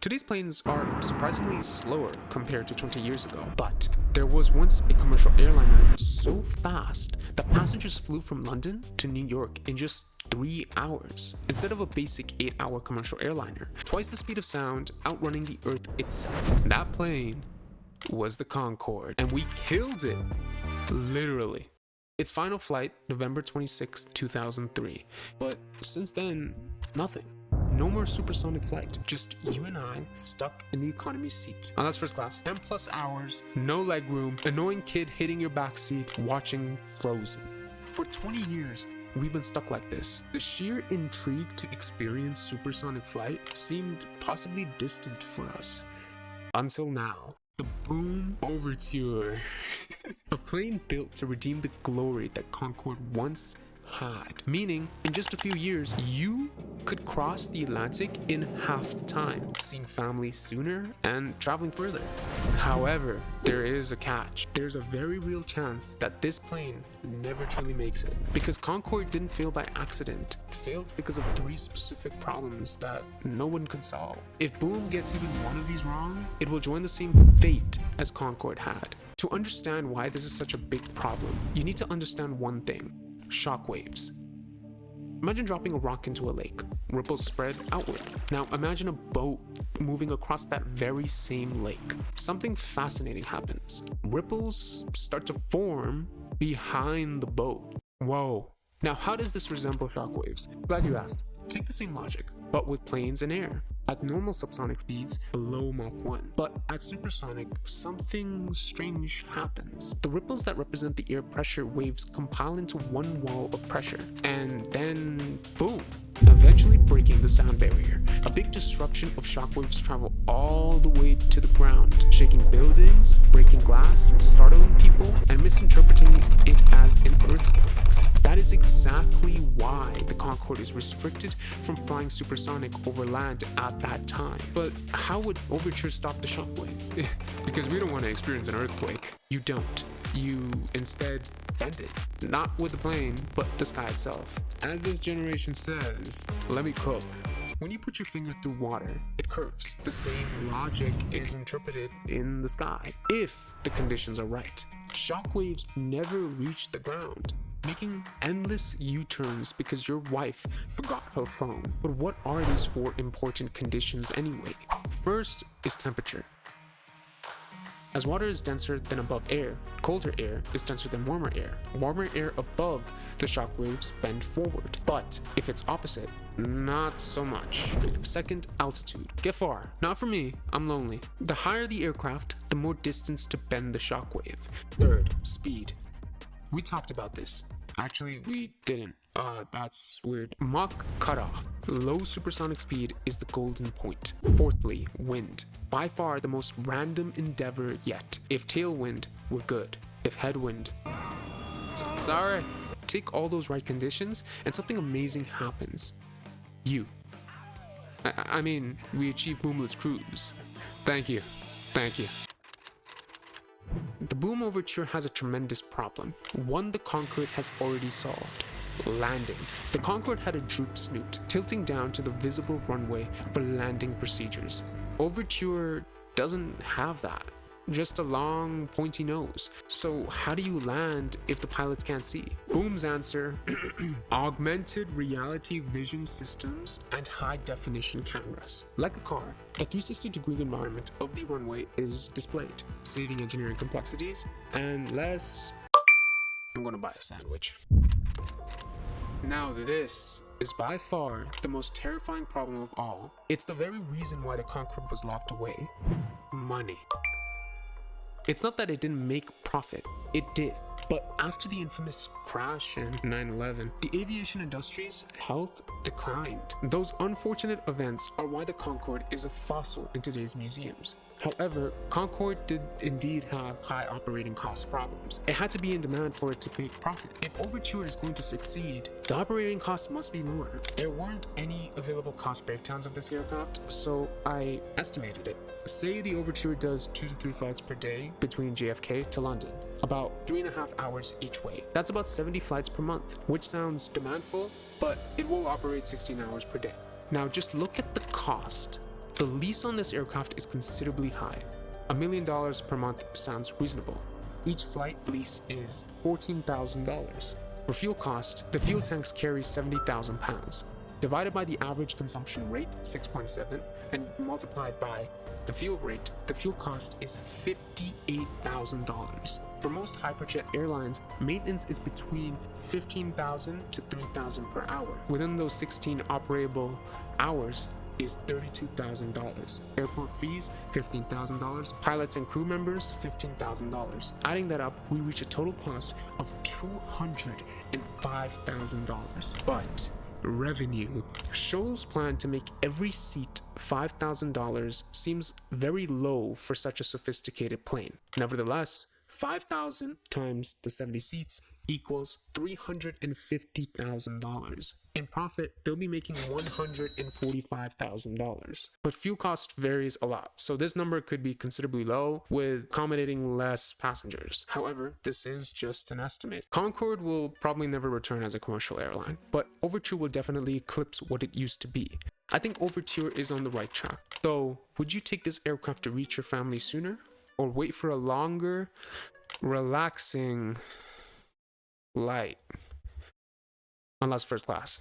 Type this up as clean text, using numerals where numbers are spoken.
Today's planes are surprisingly slower compared to 20 years ago, but there was once a commercial airliner so fast that passengers flew from London to New York in just 3 hours, instead of a basic 8-hour commercial airliner, twice the speed of sound, outrunning the Earth itself. That plane was the Concorde, and we killed it, literally. Its final flight, November 26, 2003, but since then, nothing. No more supersonic flight, just you and I stuck in the economy seat. Oh, that's first class. 10 plus hours, no leg room, annoying kid hitting your back seat, watching Frozen. For 20 years, we've been stuck like this. The sheer intrigue to experience supersonic flight seemed possibly distant for us. Until now. The Boom OverTure. A plane built to redeem the glory that Concorde once had. Meaning, in just a few years, you could cross the Atlantic in half the time, seeing family sooner and traveling further. However, there is a catch. There's a very real chance that this plane never truly makes it. Because Concorde didn't fail by accident. It failed because of 3 specific problems that no one could solve. If Boom gets even one of these wrong, it will join the same fate as Concorde had. To understand why this is such a big problem, you need to understand one thing. Shockwaves. Imagine dropping a rock into a lake. Ripples spread outward. Now imagine a boat moving across that very same lake. Something fascinating happens. Ripples start to form behind the boat. Whoa. Now how does this resemble shockwaves? Glad you asked. Take the same logic, but with planes and air. At normal subsonic speeds, below Mach 1. But at supersonic, something strange happens. The ripples that represent the air pressure waves compile into one wall of pressure, and then boom, eventually breaking the sound barrier. A big disruption of shockwaves travel all the way to the ground, shaking buildings, breaking glass, startling people, and misinterpreting it as an earthquake. That is exactly why the Concorde is restricted from flying supersonic over land at that time. But how would OverTure stop the shockwave? Because we don't want to experience an earthquake. You don't. You instead bend it. Not with the plane, but the sky itself. As this generation says, let me cook. When you put your finger through water, it curves. The same logic is interpreted in the sky, if the conditions are right. Shockwaves never reach the ground, making endless U-turns because your wife forgot her phone. But what are these 4 important conditions anyway? First is temperature. As water is denser than above air, colder air is denser than warmer air. Warmer air above the shockwaves bend forward. But if it's opposite, not so much. Second, altitude. Get far. Not for me, I'm lonely. The higher the aircraft, the more distance to bend the shockwave. Third, speed. We talked about this. Actually, we didn't. That's weird. Mach cutoff. Low supersonic speed is the golden point. Fourthly, wind. By far the most random endeavor yet. If tailwind, we're good. If headwind, sorry. Take all those right conditions and something amazing happens. I mean, we achieved Boomless Cruise. Thank you. The Boom OverTure has a tremendous problem, one the Concorde has already solved. Landing. The Concorde had a droop snoot, tilting down to the visible runway for landing procedures. OverTure doesn't have that, just a long, pointy nose. So how do you land if the pilots can't see? Boom's answer, augmented reality vision systems and high-definition cameras. Like a car, a 360-degree environment of the runway is displayed, saving engineering complexities and less... I'm gonna buy a sandwich. Now this is by far the most terrifying problem of all. It's the very reason why the Concorde was locked away. Money. It's not that it didn't make profit, it did. But after the infamous crash and 9/11, the aviation industry's health declined. Those unfortunate events are why the Concorde is a fossil in today's museums. However, Concorde did indeed have high operating cost problems. It had to be in demand for it to make profit. If OverTure is going to succeed, the operating costs must be lower. There weren't any available cost breakdowns of this aircraft, so I estimated it. Say the OverTure does 2 to 3 flights per day between JFK to London, about 3.5 hours each way. That's about 70 flights per month, which sounds demandful, but it will operate 16 hours per day. Now just look at the cost The lease on this aircraft is considerably high. $1 million per month sounds reasonable. Each flight lease is $14,000. For fuel cost, the fuel tanks carry 70,000 pounds. Divided by the average consumption rate, 6.7, and multiplied by the fuel rate, the fuel cost is $58,000. For most hyperjet airlines, maintenance is between $15,000 to $3,000 per hour. Within those 16 operable hours is $32,000. Airport fees, $15,000. Pilots and crew members, $15,000. Adding that up, we reach a total cost of $205,000. But revenue. Shoals plan to make every seat $5,000 seems very low for such a sophisticated plane. Nevertheless, 5,000 times the 70 seats equals $350,000. In profit, they'll be making $145,000. But fuel cost varies a lot, so this number could be considerably low with accommodating less passengers. However, this is just an estimate. Concorde will probably never return as a commercial airline, but OverTure will definitely eclipse what it used to be. I think OverTure is on the right track. Though, would you take this aircraft to reach your family sooner? Or wait for a longer, relaxing flight? Unless first class.